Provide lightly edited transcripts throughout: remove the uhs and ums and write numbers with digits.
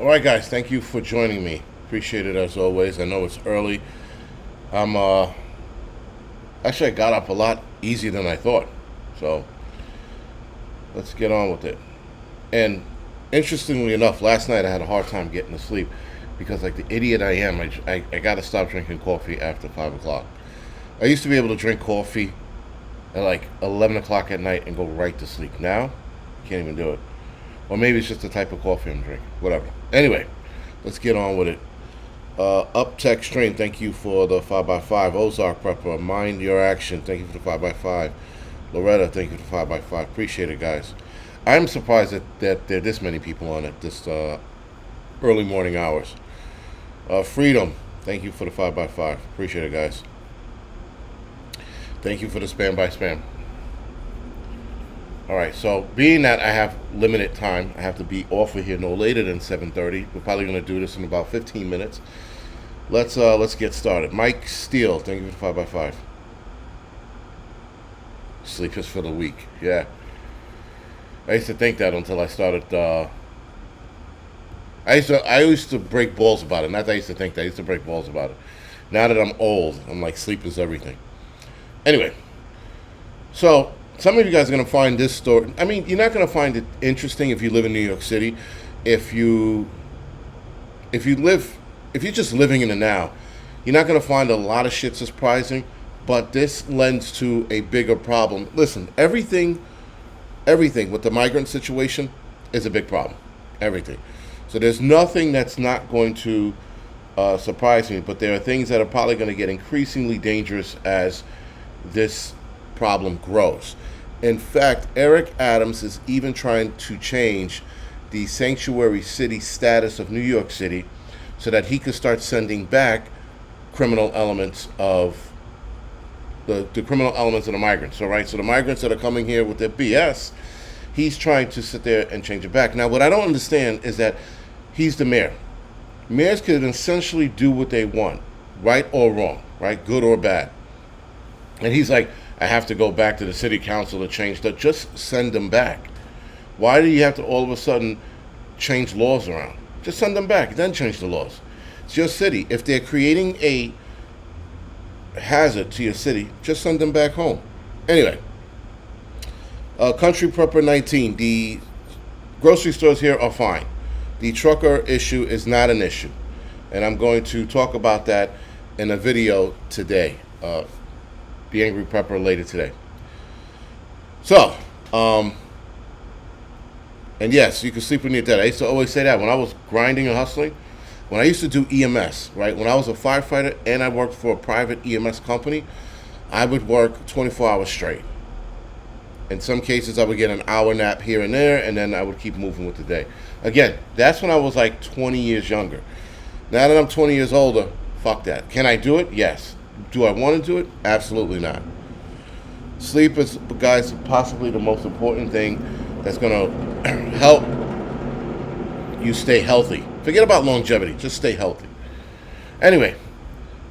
All right, guys. Thank you for joining me. Appreciate it as always. I know it's early. I'm actually I got up a lot easier than I thought. So let's get on with it. And interestingly enough, last night I had a hard time getting to sleep because, like the idiot I am, I got to stop drinking coffee after 5 o'clock. I used to be able to drink coffee at like 11 o'clock at night and go right to sleep. Now, I can't even do it. Or maybe it's just the type of coffee I'm drinking. Whatever. Anyway, let's get on with it. Uptech Stream, thank you for the 5x5. Ozark Prepper, Mind Your Action, thank you for the 5x5. Loretta, thank you for the 5x5. Appreciate it, guys. I'm surprised that there are this many people on it this early morning hours. Freedom, thank you for the 5x5. Appreciate it, guys. Thank you for the spam by spam. All right, so being that I have limited time, I have to be off of here no later than 7:30. We're probably going to do this in about 15 minutes. Let's get started. Mike Steele, thank you for the 5x5. Sleep is for the weak. Yeah, I used to think that until I started. I used to break balls about it. Not that I used to think that. I used to break balls about it. Now that I'm old, I'm like sleep is everything. Anyway, so some of you guys are going to find this story. I mean, you're not going to find it interesting if you live in New York City. If you if you live if you're just living in the now, you're not going to find a lot of shit surprising. But this lends to a bigger problem. Listen, everything with the migrant situation is a big problem. Everything. So there's nothing that's not going to surprise me. But there are things that are probably going to get increasingly dangerous as this problem grows. In fact, Eric Adams is even trying to change the sanctuary city status of New York City so that he could start sending back criminal elements of the criminal elements of the migrants. All right, so the migrants that are coming here with their BS, he's trying to sit there and change it back. Now, what I don't understand is that he's the mayor. Mayors can essentially do what they want, right or wrong, right, good or bad. And he's like, I have to go back to the city council to change that. Just send them back. Why do you have to all of a sudden change laws around? Just send them back, then change the laws. It's your city. If they're creating a hazard to your city, just send them back home. Anyway, Country Prepper 19. The grocery stores here are fine. The trucker issue is not an issue. And I'm going to talk about that in a video today. The Angry Prepper later today. So, and yes, you can sleep when you're dead. I used to always say that when I was grinding and hustling. When I used to do EMS, right? When I was a firefighter and I worked for a private EMS company, I would work 24 hours straight. In some cases, I would get an hour nap here and there, and then I would keep moving with the day. Again, that's when I was like 20 years younger. Now that I'm 20 years older, fuck that. Can I do it? Yes. Do I want to do it? Absolutely not. Sleep is, guys, possibly the most important thing that's going to help you stay healthy. Forget about longevity. Just stay healthy. Anyway,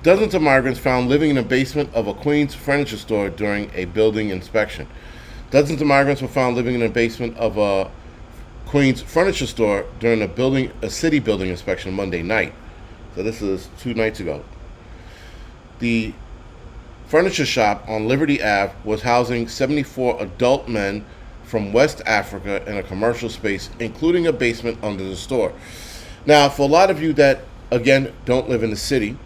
dozens of migrants found living in the basement of a Queens furniture store during a building inspection. Dozens of migrants were found living in the basement of a Queens furniture store during a city building inspection Monday night. So this is 2 nights ago. The furniture shop on Liberty Ave was housing 74 adult men from West Africa in a commercial space, including a basement under the store. Now, for a lot of you that, again, don't live in the city,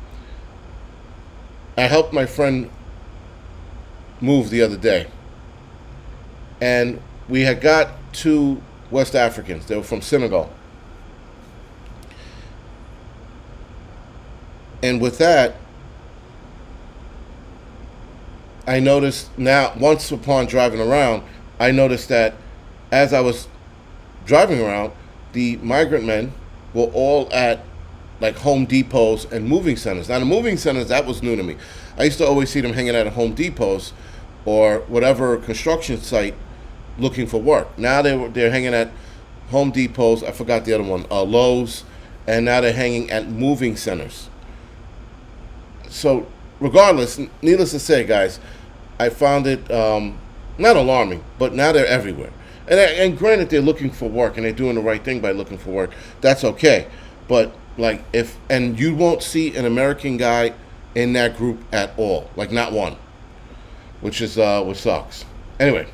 I helped my friend move the other day. And we had got 2 West Africans. They were from Senegal. And with that, I noticed now, once upon driving around, I noticed that as I was driving around, the migrant men were all at like Home Depots and moving centers. Now, the moving centers, that was new to me. I used to always see them hanging at Home Depots or whatever construction site looking for work. Now they're hanging at Home Depots. I forgot the other one, Lowe's, and now they're hanging at moving centers. So, regardless, needless to say, guys, I found it not alarming, but now they're everywhere. And granted, they're looking for work and they're doing the right thing by looking for work. That's okay. But like and you won't see an American guy in that group at all, like not one, which sucks. Anyway,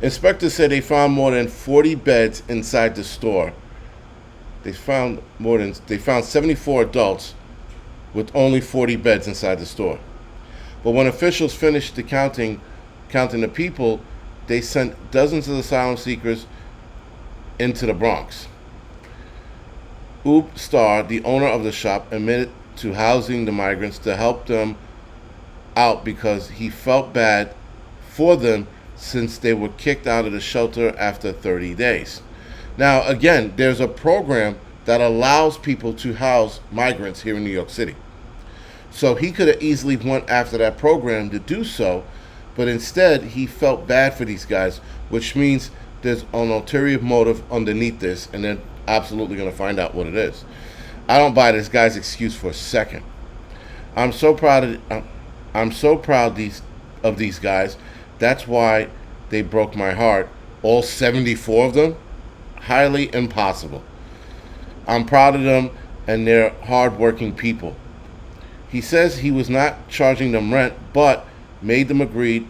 inspectors said they found more than 40 beds inside the store. They found 74 adults with only 40 beds inside the store. But when officials finished counting the people, they sent dozens of asylum seekers into the Bronx. Oop Star, the owner of the shop, admitted to housing the migrants to help them out because he felt bad for them since they were kicked out of the shelter after 30 days. Now, again, there's a program that allows people to house migrants here in New York City. So he could have easily went after that program to do so, but instead he felt bad for these guys, which means there's an ulterior motive underneath this, and they're absolutely going to find out what it is. I don't buy this guy's excuse for a second. I'm so proud of these guys. That's why they broke my heart. All 74 of them? Highly impossible. I'm proud of them, and they're hardworking people. He says he was not charging them rent, but made them agree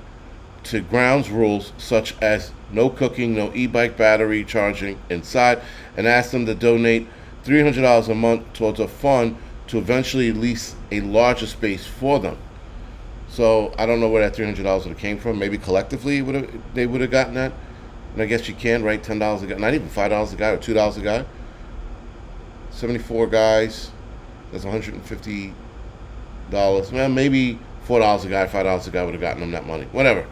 to grounds rules such as no cooking, no e-bike battery charging inside, and asked them to donate $300 a month towards a fund to eventually lease a larger space for them. So I don't know where that $300 would have came from. Maybe collectively they would have gotten that. And I guess you can, right? $10 a guy, not even $5 a guy or $2 a guy. 74 guys, that's $150. Man, maybe $4 a guy, $5 a guy would have gotten him that money. Whatever.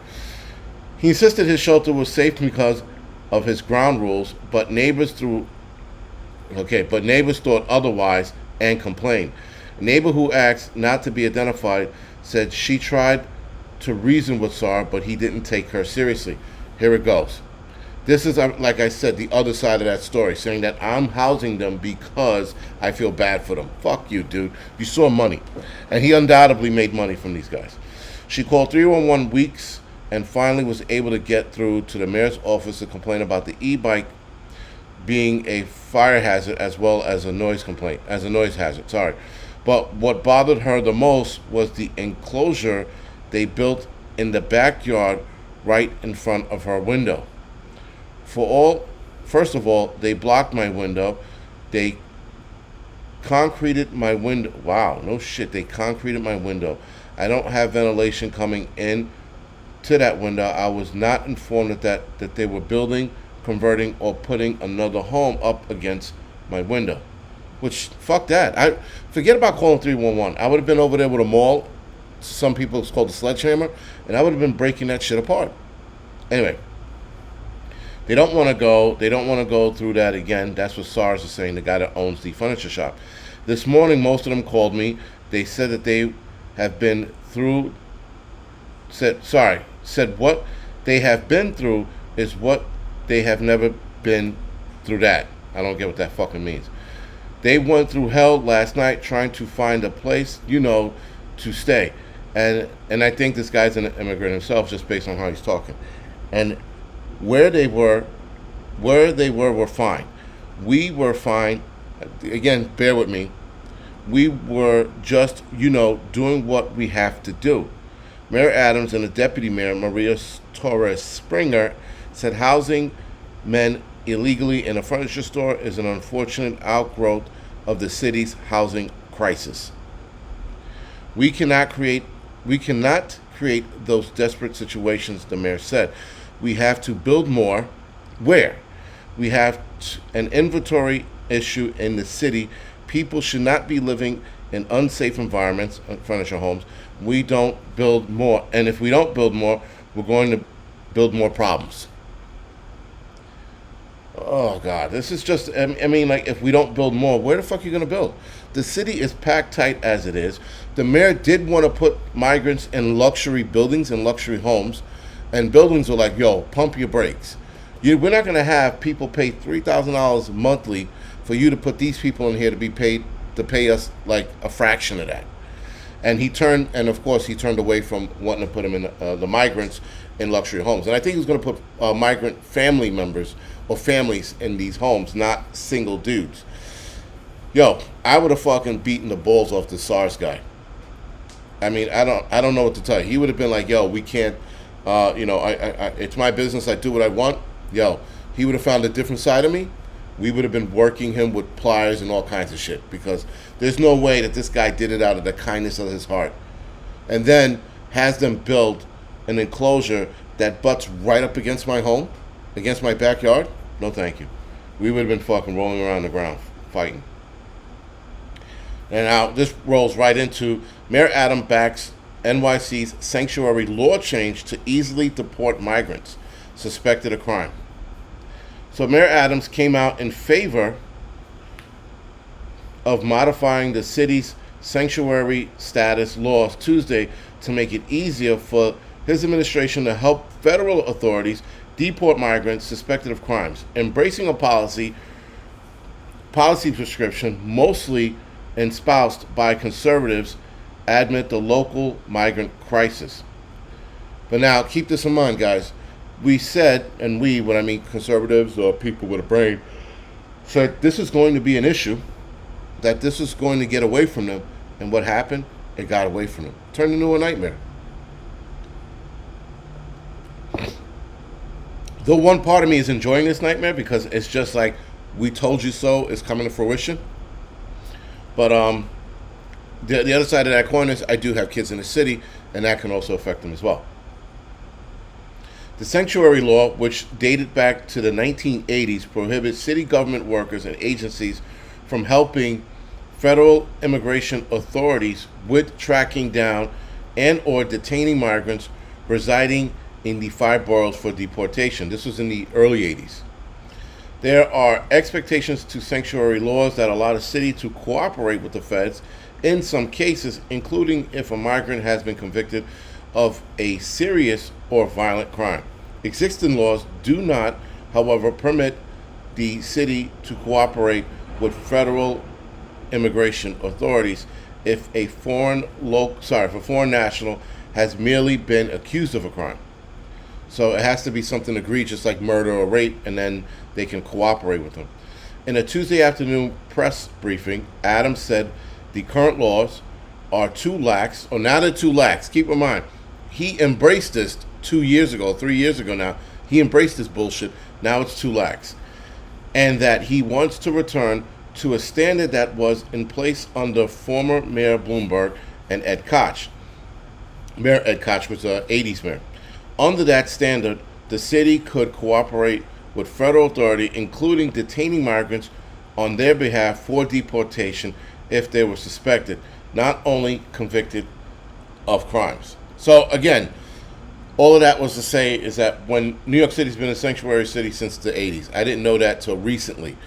He insisted his shelter was safe because of his ground rules, but neighbors thought otherwise and complained. A neighbor who asked not to be identified said she tried to reason with Sar, but he didn't take her seriously. Here it goes. This is, like I said, the other side of that story, saying that I'm housing them because I feel bad for them. Fuck you, dude. You saw money. And he undoubtedly made money from these guys. She called 311 weeks and finally was able to get through to the mayor's office to complain about the e-bike being a fire hazard as well as a noise hazard. Sorry. But what bothered her the most was the enclosure they built in the backyard right in front of her window. First of all, they blocked my window. They concreted my window. Wow, no shit. They concreted my window. I don't have ventilation coming in to that window. I was not informed that they were building, converting, or putting another home up against my window. Which, fuck that. I forget about calling 311. I would have been over there with a maul. Some people it's called a sledgehammer, and I would have been breaking that shit apart. Anyway. They don't want to go. They don't want to go through that again. That's what SARS is saying, the guy that owns the furniture shop. This morning, most of them called me. They said that they have been through. Said what they have been through is what they have never been through. That I don't get what that fucking means. They went through hell last night trying to find a place, to stay. And I think this guy's an immigrant himself, just based on how he's talking. And where they were fine. We were fine. Again, bear with me. We were just, doing what we have to do. Mayor Adams and the deputy mayor, Maria Torres Springer, said housing men illegally in a furniture store is an unfortunate outgrowth of the city's housing crisis. We cannot create those desperate situations, the mayor said. We have to build more. Where? We have an inventory issue in the city. People should not be living in unsafe environments, furniture homes. We don't build more. And if we don't build more, we're going to build more problems. Oh, God. This is just, if we don't build more, where the fuck are you going to build? The city is packed tight as it is. The mayor did want to put migrants in luxury buildings and luxury homes. And buildings are like, yo, pump your brakes. We're not going to have people pay $3,000 monthly for you to put these people in here to pay us like a fraction of that. And he turned away from wanting to put them in the migrants in luxury homes. And I think he was going to put migrant family members or families in these homes, not single dudes. Yo, I would have fucking beaten the balls off the SARS guy. I mean, I don't know what to tell you. He would have been like, yo, we can't, it's my business. I do what I want. Yo, he would have found a different side of me. We would have been working him with pliers and all kinds of shit, because there's no way that this guy did it out of the kindness of his heart. And then has them build an enclosure that butts right up against my home, against my backyard. No, thank you. We would have been fucking rolling around the ground fighting. And now this rolls right into Mayor Adams backs NYC's sanctuary law change to easily deport migrants suspected of crime. So Mayor Adams came out in favor of modifying the city's sanctuary status laws Tuesday to make it easier for his administration to help federal authorities deport migrants suspected of crimes, embracing a policy prescription mostly espoused by conservatives amid the local migrant crisis. But now, keep this in mind, guys. We said, and we, when I mean conservatives or people with a brain, said this is going to be an issue, that this is going to get away from them. And what happened? It got away from them. Turned into a nightmare. Though one part of me is enjoying this nightmare because it's just like, we told you so, it's coming to fruition. But the other side of that coin is I do have kids in the city, and that can also affect them as well. The sanctuary law, which dated back to the 1980s, prohibits city government workers and agencies from helping federal immigration authorities with tracking down and or detaining migrants residing in the 5 boroughs for deportation. This was in the early 80s. There are expectations to sanctuary laws that allow the city to cooperate with the feds in some cases, including if a migrant has been convicted of a serious or violent crime. Existing laws do not, however, permit the city to cooperate with federal immigration authorities if a foreign national has merely been accused of a crime. So it has to be something egregious like murder or rape, and then they can cooperate with them. In a Tuesday afternoon press briefing, Adams said the current laws are too lax, or now they're too lax. Keep in mind, he embraced this 3 years ago now. He embraced this bullshit. Now it's too lax. And that he wants to return to a standard that was in place under former Mayor Bloomberg and Ed Koch. Mayor Ed Koch was an 80s mayor. Under that standard, the city could cooperate with federal authority, including detaining migrants on their behalf for deportation if they were suspected, not only convicted of crimes. So again, all of that was to say is that when New York City's been a sanctuary city since the 80s, I didn't know that till recently.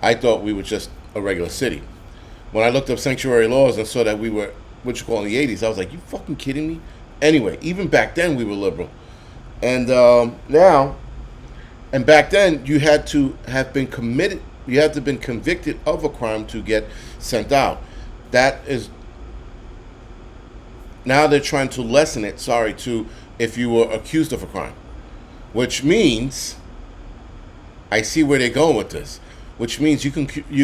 I thought we were just a regular city. When I looked up sanctuary laws and saw that we were what you call in the 80s, I was like, you fucking kidding me? Anyway, even back then we were liberal. And back then you had to have been committed, you had to have been convicted of a crime to get sent out. That is, now they're trying to lessen it, to if you were accused of a crime. Which means, I see where they're going with this, which means you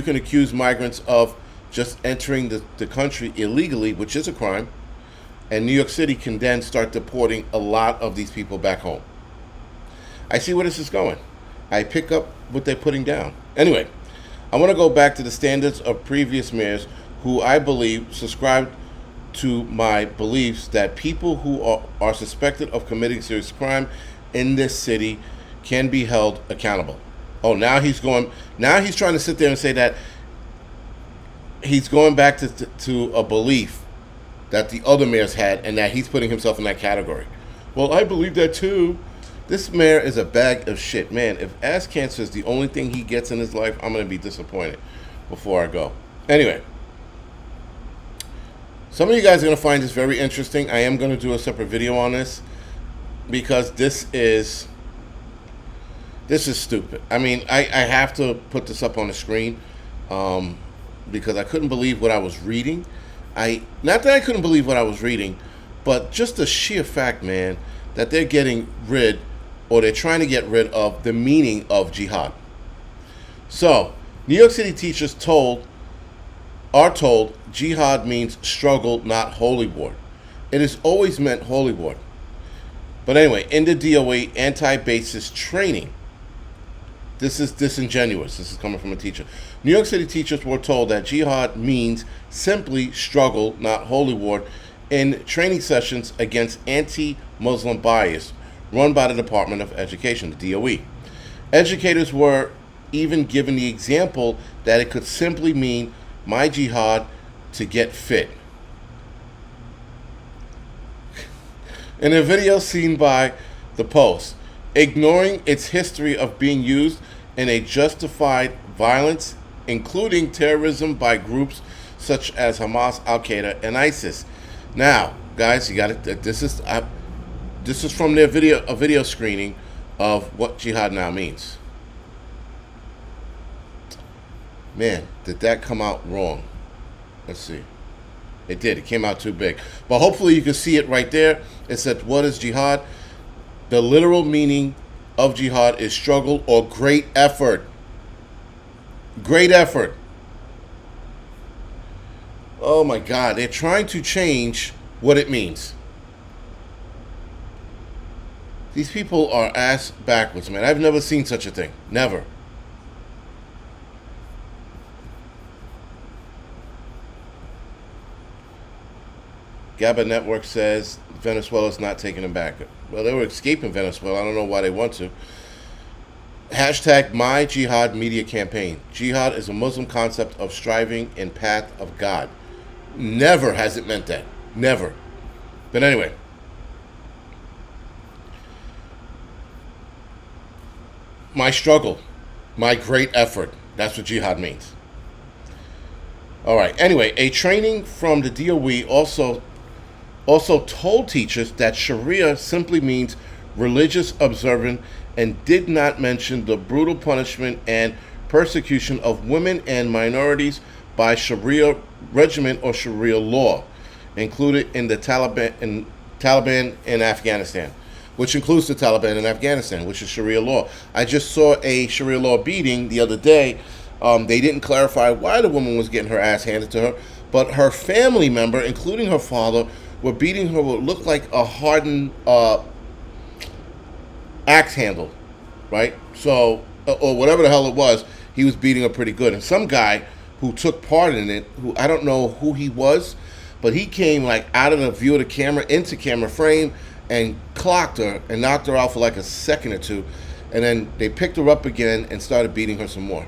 can accuse migrants of just entering the country illegally, which is a crime, and New York City can then start deporting a lot of these people back home. I see where this is going. I pick up what they're putting down. Anyway, I want to go back to the standards of previous mayors who I believe subscribed to my beliefs that people who are suspected of committing serious crime in this city can be held accountable. Oh, now he's trying to sit there and say that he's going back to a belief that the other mayors had, and that he's putting himself in that category. Well, I believe that too. This mayor is a bag of shit. Man, if ass cancer is the only thing he gets in his life, I'm going to be disappointed before I go. Anyway, some of you guys are going to find this very interesting. I am going to do a separate video on this because this is stupid. I mean, I have to put this up on the screen because I couldn't believe what I was reading. Not that I couldn't believe what I was reading, but just the sheer fact, man, that they're getting rid, or they're trying to get rid of the meaning of jihad. So, New York City teachers are told jihad means struggle, not holy war. It has always meant holy war. But anyway, in the DOE anti-basis training, this is disingenuous. This is coming from a teacher. New York City teachers were told that jihad means simply struggle, not holy war, in training sessions against anti-Muslim bias run by the Department of Education, the DOE. Educators were even given the example that it could simply mean my jihad to get fit. In a video seen by The Post, ignoring its history of being used in a justified violence, including terrorism by groups such as Hamas, Al-Qaeda, and ISIS. Now, guys, you got it. This is from their video screening of what jihad now means. Man, did that come out wrong? Let's see. It did. It came out too big. But hopefully you can see it right there. It said, what is jihad? The literal meaning of jihad is struggle or great effort. Great effort. Oh my God. They're trying to change what it means. These people are ass backwards, man. I've never seen such a thing. Never. GABA Network says Venezuela's not taking them back. Well, they were escaping Venezuela. I don't know why they want to. Hashtag My Jihad Media Campaign. Jihad is a Muslim concept of striving in path of God. Never has it meant that. Never. But anyway. My struggle. My great effort. That's what jihad means. All right. Anyway, a training from the DOE also told teachers that Sharia simply means religious observance and did not mention the brutal punishment and persecution of women and minorities by Sharia regime or Sharia law, included in the Taliban in Afghanistan, which includes the Taliban in Afghanistan, which is Sharia law. I just saw a Sharia law beating the other day. They didn't clarify why the woman was getting her ass handed to her, but her family member, including her father, were beating her what looked like a hardened axe handle, right? So, or whatever the hell it was, he was beating her pretty good. And some guy who took part in it, who I don't know who he was, but he came like out of the view of the camera into camera frame and clocked her and knocked her out for like a second or two. And then they picked her up again and started beating her some more.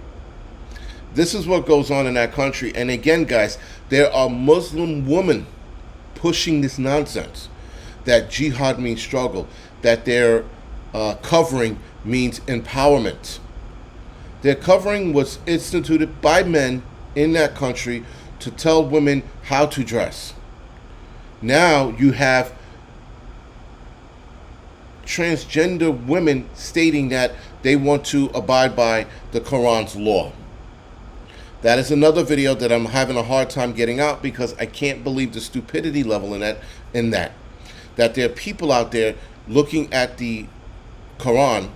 This is what goes on in that country. And again, guys, there are Muslim women pushing this nonsense that jihad means struggle, that their covering means empowerment. Their covering was instituted by men in that country to tell women how to dress. Now you have transgender women stating that they want to abide by the Quran's law. That is another video that I'm having a hard time getting out because I can't believe the stupidity level in that there are people out there looking at the Quran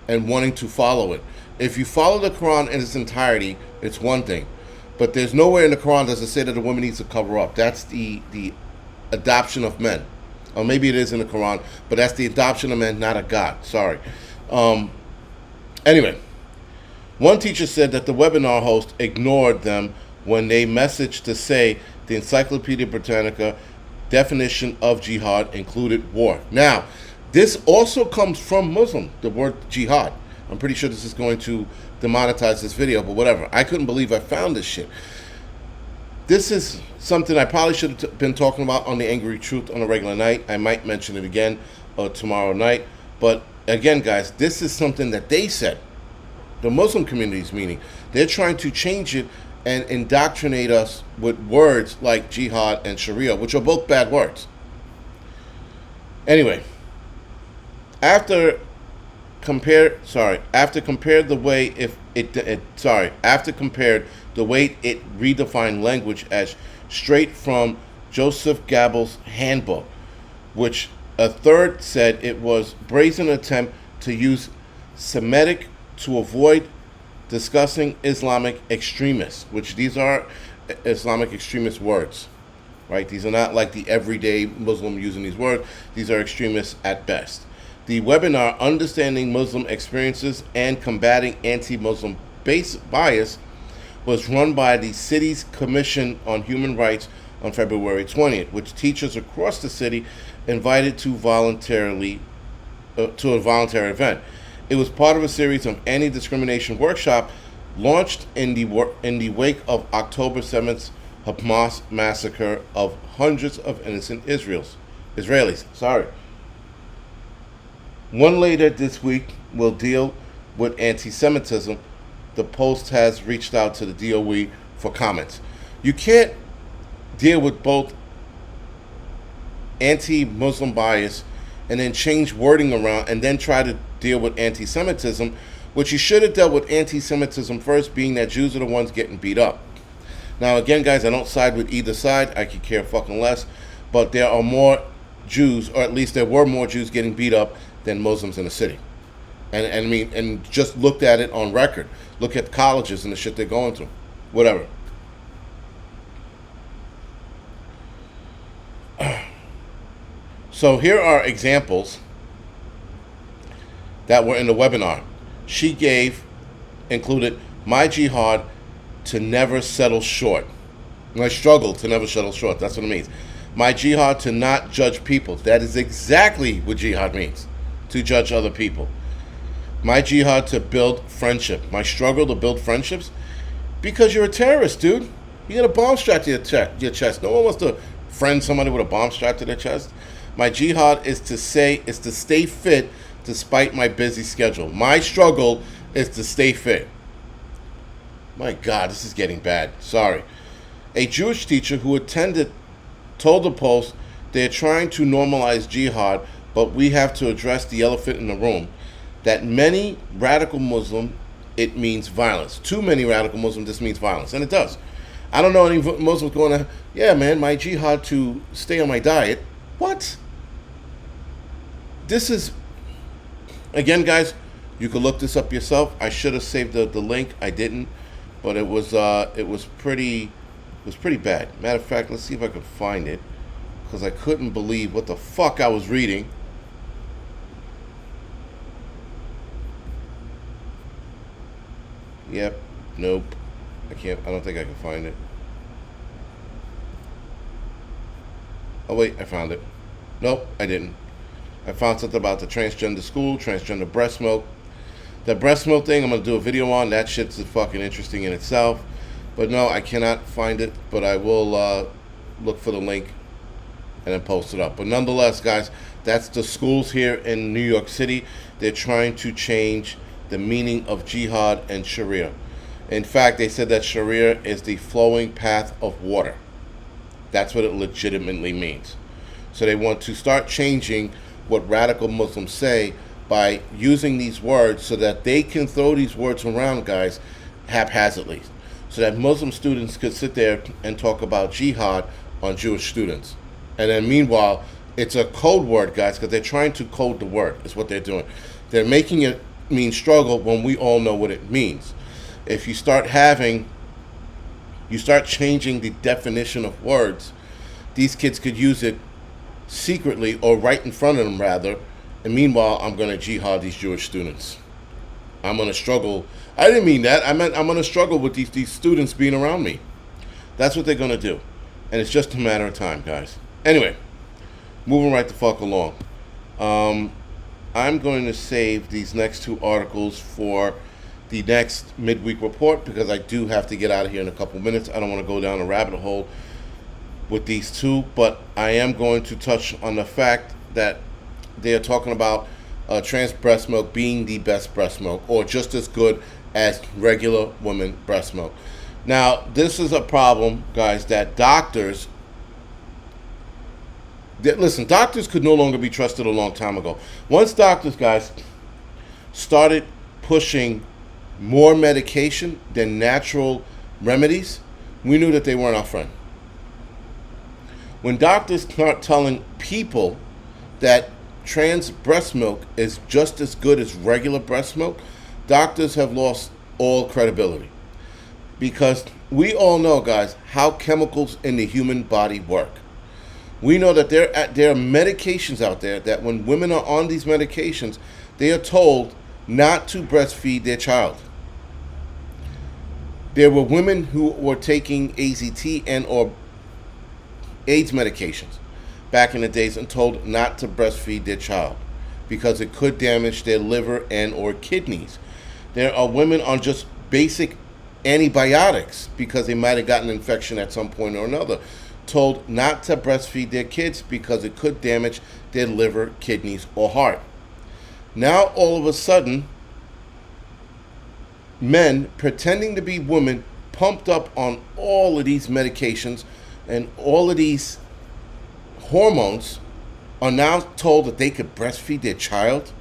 and wanting to follow it. If you follow the Quran in its entirety, it's one thing. But there's nowhere in the Quran does it say that a woman needs to cover up. That's the adoption of men. Or maybe it is in the Quran, but that's the adoption of men, not of God. Sorry. Anyway. One teacher said that the webinar host ignored them when they messaged to say the Encyclopedia Britannica definition of jihad included war. Now, this also comes from Muslim, the word jihad. I'm pretty sure this is going to demonetize this video, but whatever. I couldn't believe I found this shit. This is something I probably should have been talking about on The Angry Truth on a regular night. I might mention it again tomorrow night. But again, guys, this is something that they said. The Muslim community's meaning. They're trying to change it and indoctrinate us with words like jihad and Sharia, which are both bad words. Anyway, after compared the way it redefined language as straight from Joseph Goebbels' handbook, which A third said it was brazen attempt to use Semitic to avoid discussing Islamic extremists, which these are Islamic extremist words, right? These are not like the everyday Muslim using these words. These are extremists at best. The webinar, Understanding Muslim Experiences and Combating Anti-Muslim Bias, was run by the city's Commission on Human Rights on February 20th, which teachers across the city invited to a voluntary event. It was part of a series of anti-discrimination workshop launched in the wake of October 7th Hamas massacre of hundreds of innocent Israelis. One later this week will deal with anti-Semitism. The Post has reached out to the DOE for comments. You can't deal with both anti-Muslim bias and then change wording around and then try to deal with anti-Semitism, which you should have dealt with anti-Semitism first, being that Jews are the ones getting beat up. Now, again, guys, I don't side with either side. I could care fucking less. But there are more Jews, or at least there were more Jews getting beat up than Muslims in the city. And I mean, and just looked at it on record. Look at colleges and the shit they're going through. Whatever. So here are examples that were in the webinar. She included my jihad to never settle short. My struggle to never settle short. That's what it means. My jihad to not judge people. That is exactly what jihad means. To judge other people. My jihad to build friendship. My struggle to build friendships. Because you're a terrorist, dude. You got a bomb strapped to your chest. No one wants to friend somebody with a bomb strapped to their chest. My jihad is to stay fit despite my busy schedule. My struggle is to stay fit. My God, this is getting bad. Sorry. A Jewish teacher who attended told the Post they're trying to normalize jihad, but we have to address the elephant in the room. That many radical Muslim, it means violence. Too many radical Muslims, this means violence. And it does. I don't know any Muslims going to, yeah, man, my jihad to stay on my diet. What? This is, again, guys, you can look this up yourself. I should have saved the link. I didn't, but it was pretty bad. Matter of fact, let's see if I can find it, because I couldn't believe what the fuck I was reading. Yep. Nope. I don't think I can find it. Oh wait, I found it. Nope, I didn't. I found something about the transgender school, transgender breast milk. The breast milk thing, I'm going to do a video on. That shit's fucking interesting in itself. But no, I cannot find it. But I will look for the link and then post it up. But nonetheless, guys, that's the schools here in New York City. They're trying to change the meaning of jihad and Sharia. In fact, they said that Sharia is the flowing path of water. That's what it legitimately means. So they want to start changing what radical Muslims say by using these words so that they can throw these words around, guys, haphazardly. So that Muslim students could sit there and talk about jihad on Jewish students. And then meanwhile, it's a code word, guys, because they're trying to code the word, is what they're doing. They're making it mean struggle when we all know what it means. If you start changing the definition of words, these kids could use it secretly or right in front of them, rather. And meanwhile, I'm going to jihad these Jewish students. I'm going to struggle. I didn't mean that. I meant I'm going to struggle with these students being around me. That's what they're going to do. And it's just a matter of time, guys. Anyway, moving right the fuck along. I'm going to save these next two articles for the next midweek report, because I do have to get out of here in a couple minutes. I don't want to go down a rabbit hole with these two, but I am going to touch on the fact that they are talking about trans breast milk being the best breast milk, or just as good as regular women breast milk. Now, this is a problem, guys, that doctors could no longer be trusted a long time ago. Once doctors, guys, started pushing more medication than natural remedies, we knew that they weren't our friend. When doctors start telling people that trans breast milk is just as good as regular breast milk, doctors have lost all credibility. Because we all know, guys, how chemicals in the human body work. We know that there are medications out there that when women are on these medications, they are told not to breastfeed their child. There were women who were taking AZT and or AIDS medications back in the days and told not to breastfeed their child because it could damage their liver and or kidneys. There are women on just basic antibiotics because they might have gotten an infection at some point or another, told not to breastfeed their kids because it could damage their liver, kidneys, or heart. Now all of a sudden, men pretending to be women, pumped up on all of these medications and all of these hormones, are now told that they could breastfeed their child.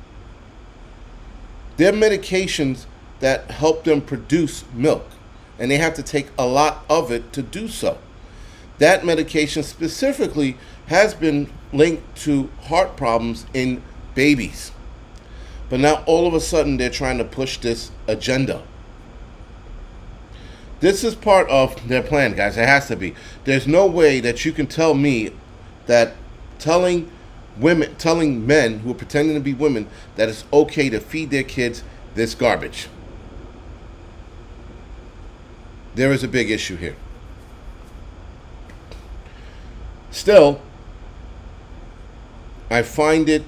They're medications that help them produce milk, and they have to take a lot of it to do so. That medication specifically has been linked to heart problems in babies. But now all of a sudden they're trying to push this agenda. This is part of their plan, guys. It has to be. There's no way that you can tell me that telling men who are pretending to be women that it's okay to feed their kids this garbage. There is a big issue here. Still, I find it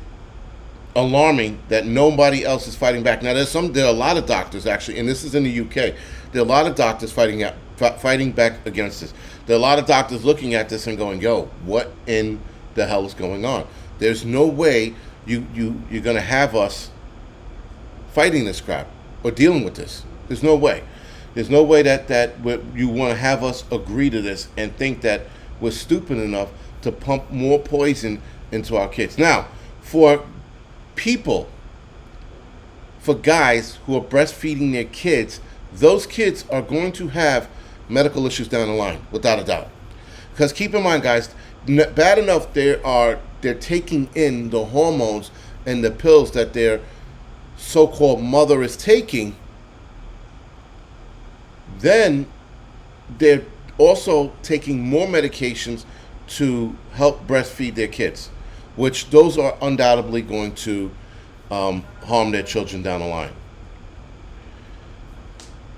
alarming that nobody else is fighting back. Now, there are a lot of doctors actually, and this is in the UK. There are a lot of doctors fighting back against this. There are a lot of doctors looking at this and going, "Yo, what in the hell is going on?" There's no way you're going to have us fighting this crap or dealing with this. There's no way. There's no way that you want to have us agree to this and think that we're stupid enough to pump more poison into our kids. Now, for guys who are breastfeeding their kids, those kids are going to have medical issues down the line, without a doubt. Because keep in mind, guys, bad enough they're taking in the hormones and the pills that their so-called mother is taking. Then they're also taking more medications to help breastfeed their kids, which those are undoubtedly going to harm their children down the line.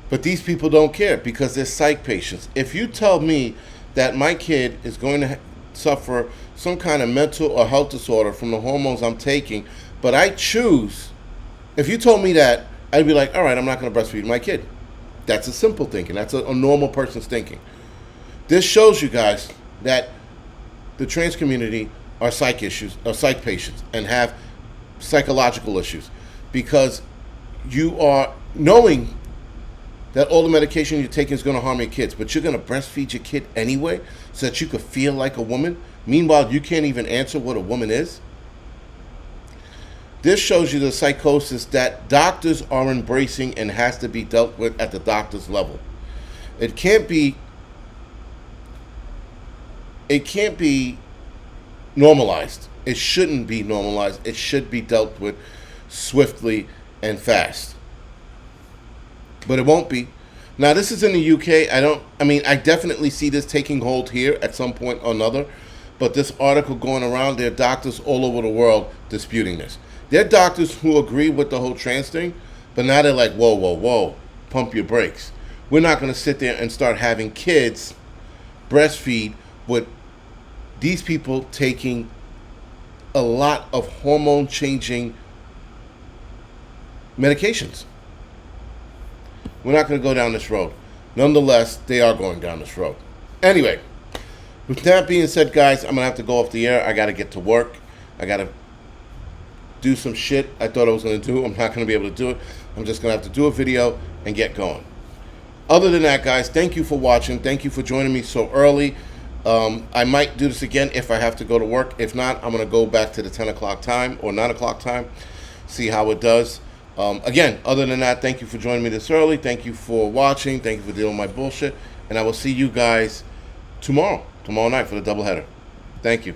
But these people don't care because they're psych patients. If you tell me that my kid is going to suffer some kind of mental or health disorder from the hormones I'm taking, but I choose, if you told me that, I'd be like, all right, I'm not going to breastfeed my kid. That's a simple thinking. That's a normal person's thinking. This shows you guys that the trans community are psych patients and have psychological issues because you are knowing that all the medication you're taking is going to harm your kids, but you're going to breastfeed your kid anyway so that you could feel like a woman. Meanwhile, you can't even answer what a woman is. This shows you the psychosis that doctors are embracing and has to be dealt with at the doctor's level. It can't be normalized. It shouldn't be normalized. It should be dealt with swiftly and fast. But it won't be. Now, this is in the UK. I definitely see this taking hold here at some point or another. But this article going around, there are doctors all over the world disputing this. There are doctors who agree with the whole trans thing, but now they're like, whoa, whoa, whoa, pump your brakes. We're not going to sit there and start having kids breastfeed with these people taking a lot of hormone-changing medications. We're not going to go down this road. Nonetheless, they are going down this road. Anyway, with that being said, guys, I'm going to have to go off the air. I got to get to work. I got to do some shit I thought I was going to do. I'm not going to be able to do it. I'm just going to have to do a video and get going. Other than that, guys, thank you for watching. Thank you for joining me so early. I might do this again if I have to go to work. If not, I'm going to go back to the 10 o'clock time or 9 o'clock time, see how it does. Again, other than that, thank you for joining me this early. Thank you for watching. Thank you for dealing with my bullshit. And I will see you guys tomorrow night for the doubleheader. Thank you.